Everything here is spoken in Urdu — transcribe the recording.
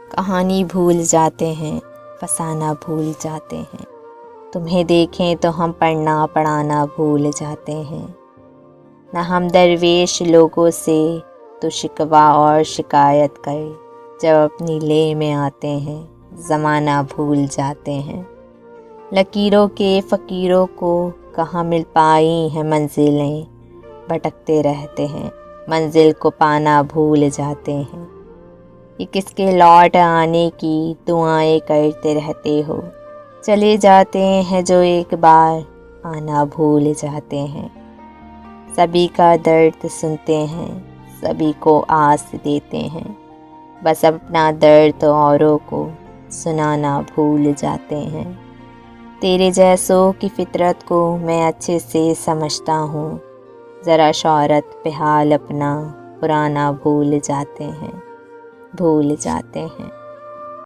کہانی بھول جاتے ہیں، فسانہ بھول جاتے ہیں، تمہیں دیکھیں تو ہم پڑھنا پڑھانا بھول جاتے ہیں، نہ ہم درویش لوگوں سے تو شکوہ اور شکایت کر، جب اپنی لے میں آتے ہیں زمانہ بھول جاتے ہیں۔ لکیروں کے فقیروں کو کہاں مل پائی ہیں منزلیں، بھٹکتے رہتے ہیں منزل کو پانا بھول جاتے ہیں۔ یہ کس کے لوٹ آنے کی دعائیں کرتے رہتے ہو، چلے جاتے ہیں جو ایک بار آنا بھول جاتے ہیں۔ سبھی کا درد سنتے ہیں، سبھی کو آس دیتے ہیں، بس اپنا درد اوروں کو سنانا بھول جاتے ہیں۔ تیرے جیسوں کی فطرت کو میں اچھے سے سمجھتا ہوں، ذرا شہرت پہ حال اپنا پرانا بھول جاتے ہیں۔